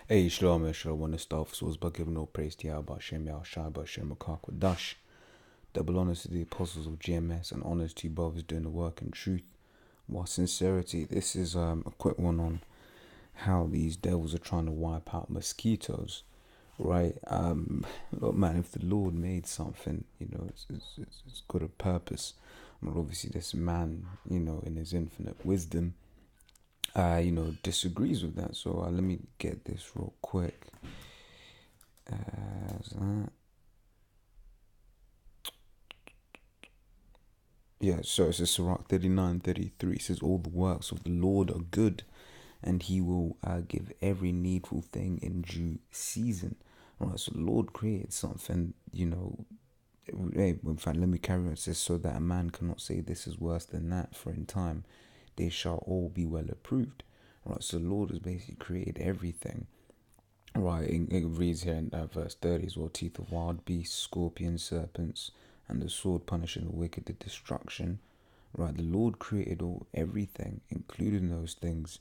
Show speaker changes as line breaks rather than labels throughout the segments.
Hey, Shalom, Shalom, one stuff. So it's but giving no praise to Yahweh, Shem Yahshua, Shem Dash. Double honors to the apostles of GMS and honors to you brothers doing the work in truth. While sincerity, this is a quick one on how these devils are trying to wipe out mosquitoes, right? Look, man, if the Lord made something, it's got a purpose. But obviously, this man, in his infinite wisdom, disagrees with that. So let me get this real quick. That. Yeah, so it says Sirach 39:33 says, all the works of the Lord are good, and he will give every needful thing in due season. All right, so the Lord created something, hey, in fact, let me carry on. It says, so that a man cannot say this is worse than that, for in time they shall all be well approved. All right, so the Lord has basically created everything. Right, it reads here in verse 30 as well, teeth of wild beasts, scorpions, serpents, and the sword punishing the wicked to destruction. Right, the Lord created everything, including those things,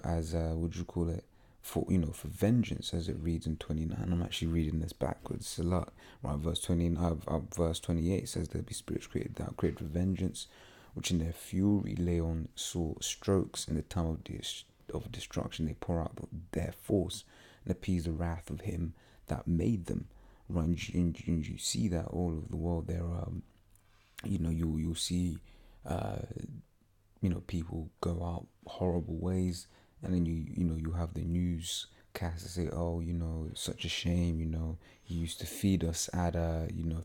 as what you call it, for vengeance, as it reads in 29. I'm actually reading this backwards a lot. Right, verse 28 says there'll be spirits created that are created for vengeance, which in their fury lay on sore strokes. In the time of destruction, they pour out their force and appease the wrath of him that made them. Right, and you see that all over the world. There are, you'll see, people go out horrible ways, and then you have the news cast to say, oh, it's such a shame. He used to feed us at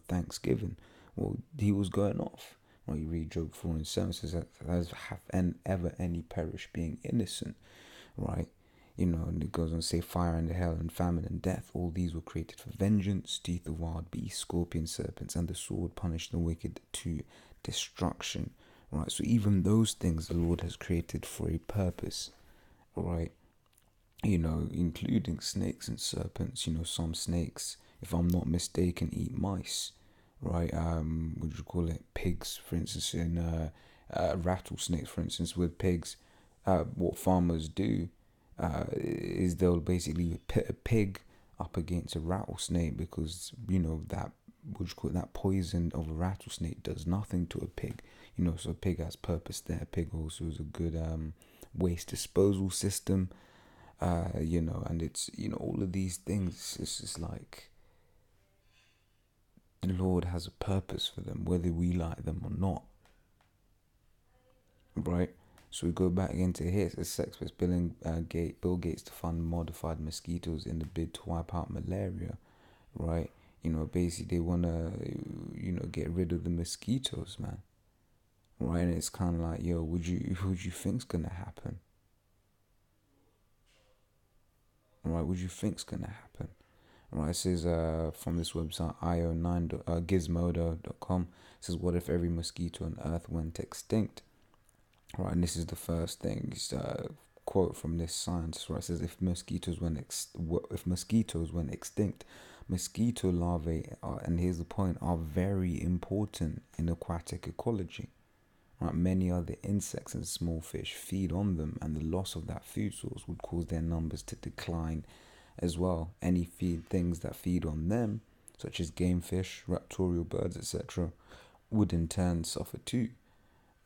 Thanksgiving. Well, he was going off. Well, you read Job 4:7 says that as have ever any perish being innocent, right? And it goes on to say fire and hell and famine and death, all these were created for vengeance, teeth of wild beasts, scorpions, serpents, and the sword punished the wicked to destruction. Right, so even those things the Lord has created for a purpose, right? Including snakes and serpents. Some snakes, if I'm not mistaken, eat mice, right? Would you call it pigs, for instance, in rattlesnakes, for instance, with pigs. What farmers do is they'll basically pit a pig up against a rattlesnake because that which call that poison of a rattlesnake does nothing to a pig. So a pig has purpose there. A pig also is a good waste disposal system. And it's all of these things. It's just like the Lord has a purpose for them, whether we like them or not. Right? So we go back into here. It says sex with Bill Gates to fund modified mosquitoes in the bid to wipe out malaria. Right? Basically they want to, get rid of the mosquitoes, man. Right? And it's kind of like, yo, would you think's gonna happen? Right? Would you think's gonna happen? Right? It says from this website Gizmodo.com. It says, what if every mosquito on Earth went extinct? Right, and this is the first thing. It's a quote from this scientist. Right, it says if mosquitoes went extinct, mosquito larvae are, and here's the point, are very important in aquatic ecology. Right, many other insects and small fish feed on them, and the loss of that food source would cause their numbers to decline as well. Any things that feed on them, such as game fish, raptorial birds, etc., would in turn suffer too.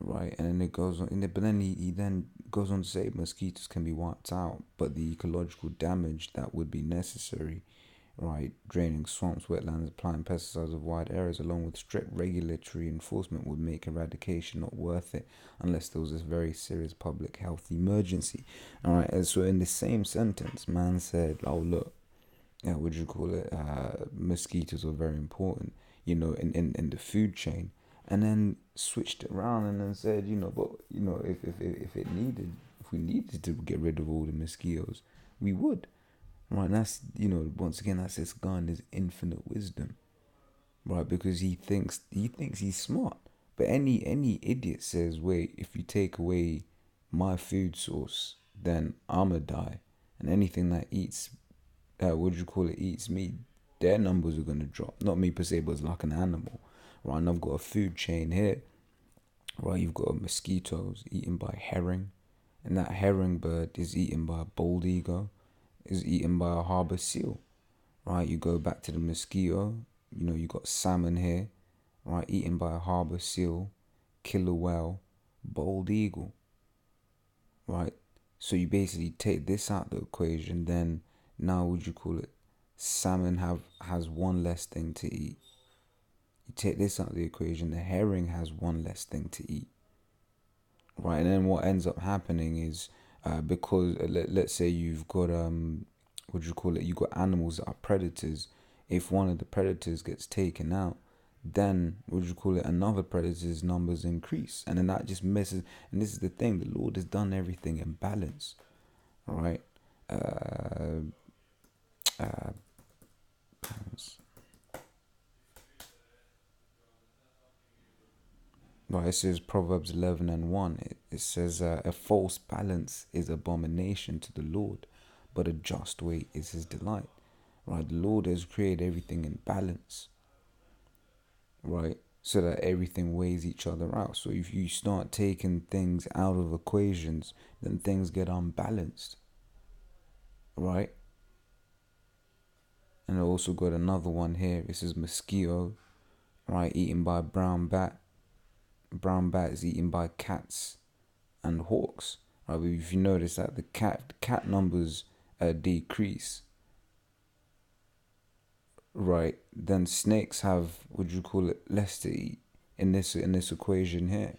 Right, and then it goes on, but then he then goes on to say mosquitoes can be wiped out, but the ecological damage that would be necessary, right, draining swamps, wetlands, applying pesticides of wide areas, along with strict regulatory enforcement, would make eradication not worth it unless there was a very serious public health emergency. All right, and so in the same sentence, man said, "Oh look, what you call it? Mosquitoes are very important, in the food chain." And then switched it around and then said, but if we needed to get rid of all the mosquitoes, we would. Right, and that's once again that's this guy and his infinite wisdom. Right, because he thinks he's smart. But any idiot says, wait, if you take away my food source, then I'ma die. And anything that eats eats me, their numbers are gonna drop. Not me per se, but it's like an animal. Right, and I've got a food chain here. Right, you've got mosquitoes eaten by herring, and that herring bird is eaten by a bald eagle, is eaten by a harbor seal, right? You go back to the mosquito, you got salmon here, right? Eaten by a harbor seal, killer whale, bald eagle, right? So you basically take this out of the equation, then now salmon has one less thing to eat. You take this out of the equation, the herring has one less thing to eat, right? And then what ends up happening is because let's say you've got you got animals that are predators. If one of the predators gets taken out, then another predator's numbers increase, and then that just messes. And this is the thing: the Lord has done everything in balance, all right? Right, it says Proverbs 11:1. It says, a false balance is abomination to the Lord, but a just weight is his delight. Right, the Lord has created everything in balance, right, so that everything weighs each other out. So if you start taking things out of equations, then things get unbalanced, right? And I also got another one here. This is mosquito, right, eaten by a brown bat. Brown bat is eaten by cats and hawks. Right, but if you notice that the cat numbers decrease, right, then snakes have less to eat in this equation here.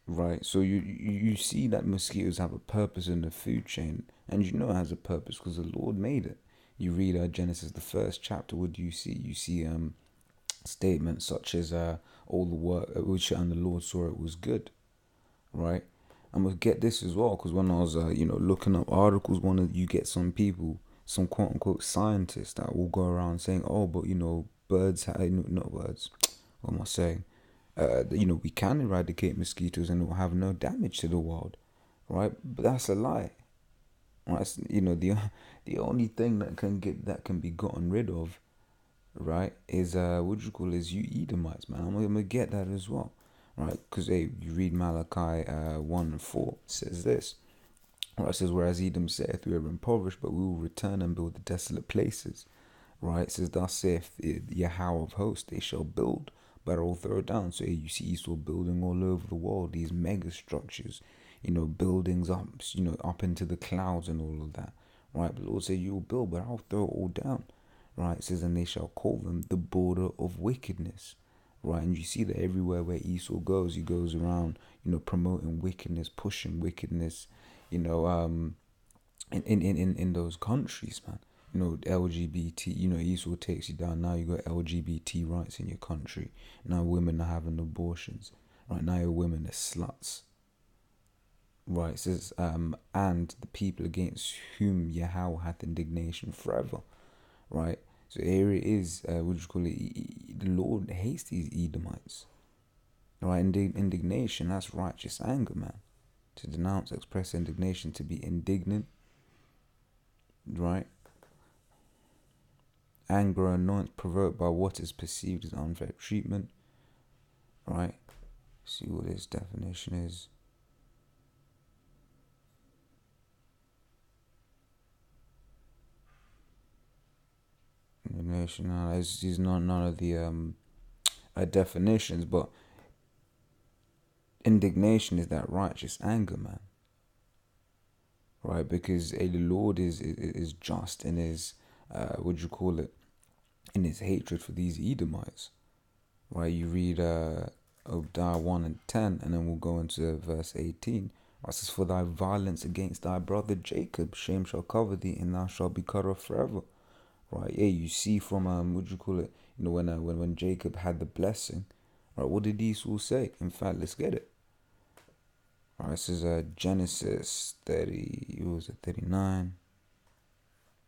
Right, so you see that mosquitoes have a purpose in the food chain, and it has a purpose because the Lord made it. You read Genesis, the first chapter. What do you see? You see statements such as all the work which and the Lord saw it was good, right? I'm gonna get this as well because when I was looking up articles, you get some people, some quote unquote scientists that will go around saying, oh, but birds, not birds. What am I saying? We can eradicate mosquitoes and it will have no damage to the world, right? But that's a lie, right? The only thing that can be gotten rid of, right, is is you Edomites, man. I'm gonna get that as well, right? Because you read Malachi 1:4, it says this. Right, it says, whereas Edom saith, we are impoverished, but we will return and build the desolate places. Right, it says, thus saith Yahweh of hosts, they shall build, but I will throw down. So you see Esau building all over the world, these mega structures, buildings up, up into the clouds and all of that. Right, but the Lord said, you will build, but I'll throw it all down. Right, it says, and they shall call them the border of wickedness. Right, and you see that everywhere where Esau goes, he goes around, promoting wickedness, pushing wickedness, in those countries, man. LGBT, Esau takes you down. Now you got LGBT rights in your country. Now women are having abortions. Right, now your women are sluts. Right, it says, and the people against whom Yahweh hath indignation forever. Right, so here it is, the Lord hates these Edomites. Right, indignation, that's righteous anger, man. To denounce, express indignation, to be indignant, right? Anger or annoyance provoked by what is perceived as unfair treatment, right? See what his definition is. Indignation, these not none of the definitions, but indignation is that righteous anger, man. Right, because the Lord is just in his in his hatred for these Edomites. Right, you read Obadiah 1:10, and then we'll go into verse 18. It says, for thy violence against thy brother Jacob, shame shall cover thee, and thou shalt be cut off forever. Right, yeah, you see from when Jacob had the blessing, right, what did Esau say? In fact, let's get it. All right, this is Genesis 30. What was it? 39.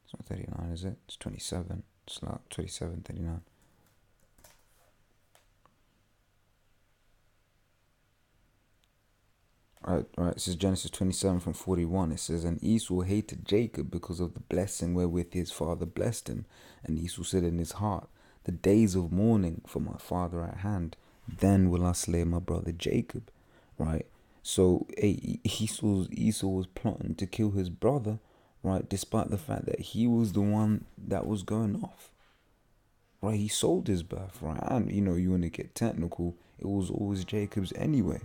It's not 39, is it? It's 27. It's like 27, 39. All right. This is Genesis 27 from 41. It says, and Esau hated Jacob because of the blessing wherewith his father blessed him. And Esau said in his heart, the days of mourning for my father at hand, then will I slay my brother Jacob. Right. So Esau was plotting to kill his brother, right? Despite the fact that he was the one that was going off, right? He sold his birthright, and you want to get technical, it was always Jacob's anyway.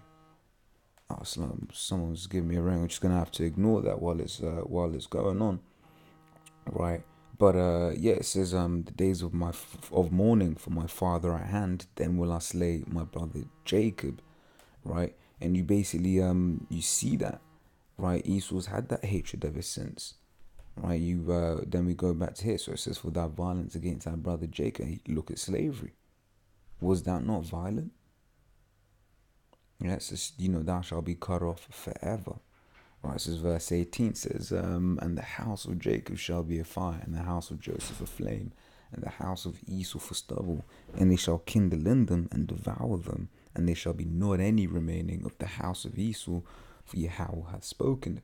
Oh, someone's giving me a ring. I'm just gonna have to ignore that while it's going on, right? But yeah, it says the days of mourning for my father at hand. Then will I slay my brother Jacob, right? And you basically you see that, right? Esau's had that hatred ever since, right? Then we go back to here. So it says, for that violence against our brother Jacob. Look at slavery. Was that not violent? Yeah, it says, thou shalt be cut off forever. Right, this is verse 18 says, and the house of Jacob shall be a fire, and the house of Joseph a flame, and the house of Esau for stubble, and they shall kindle in them and devour them, and there shall be not any remaining of the house of Esau, for Yahweh hath spoken.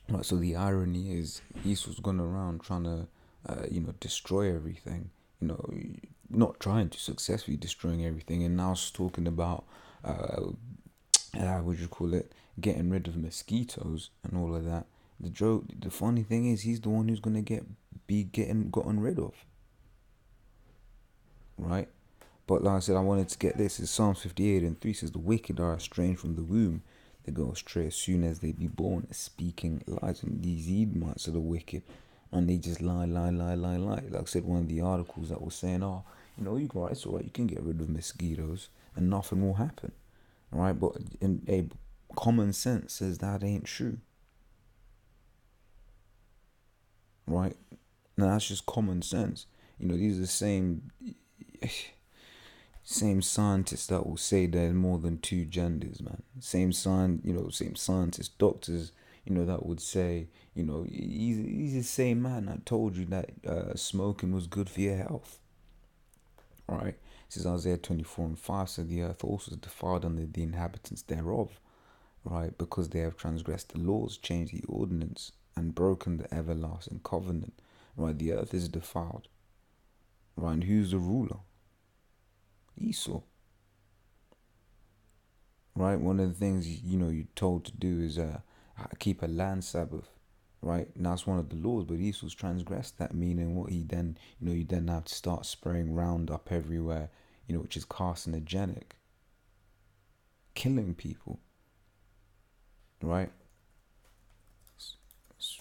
Right, so the irony is Esau's gone around trying to, destroy everything, not trying to successfully destroying everything, and now it's talking about, what you call it, getting rid of mosquitoes and all of that. The funny thing is, he's the one who's gonna gotten rid of, right? But like I said, I wanted to get this. It's Psalms 58:3 says, the wicked are estranged from the womb; they go astray as soon as they be born, speaking lies. And these Edomites are the wicked, and they just lie. Like I said, one of the articles that was saying, it's alright, you can get rid of mosquitoes and nothing will happen, right? But common sense says that ain't true, right? Now that's just common sense. These are the same scientists that will say there's more than two genders, man. Same scientists, doctors, that would say, he's the same man that told you that smoking was good for your health, right? This is Isaiah 24:5 said, the earth also is defiled under the inhabitants thereof, right? Because they have transgressed the laws, changed the ordinance, and broken the everlasting covenant, right? The earth is defiled, right? And who's the ruler? Esau, right? One of the things you're told to do is keep a land Sabbath, right? And that's one of the laws, but Esau's transgressed that, meaning what he then you then have to start spraying Roundup everywhere, which is carcinogenic, killing people, right?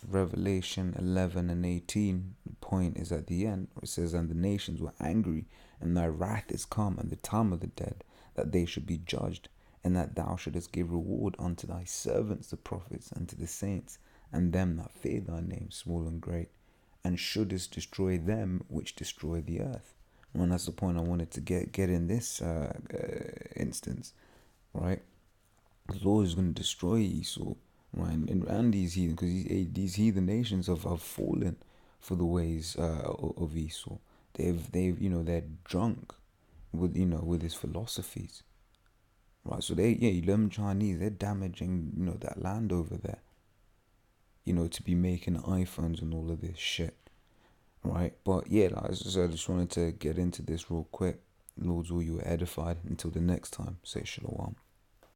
Revelation 11:18. The point is at the end. It says, and the nations were angry, and thy wrath is come, and the time of the dead, that they should be judged, and that thou shouldest give reward unto thy servants the prophets, and to the saints, and them that fear thy name, small and great, and shouldest destroy them which destroy the earth. And that's the point I wanted to get in this instance, right? The Lord is going to destroy Esau, right? And these heathen, because these heathen nations have fallen for the ways of Esau. They're drunk with his philosophies, right? So them Chinese, they're damaging that land over there, to be making iPhones and all of this shit, right? But yeah, like I said, I just wanted to get into this real quick. Lord's will you were edified. Until the next time, say shalom.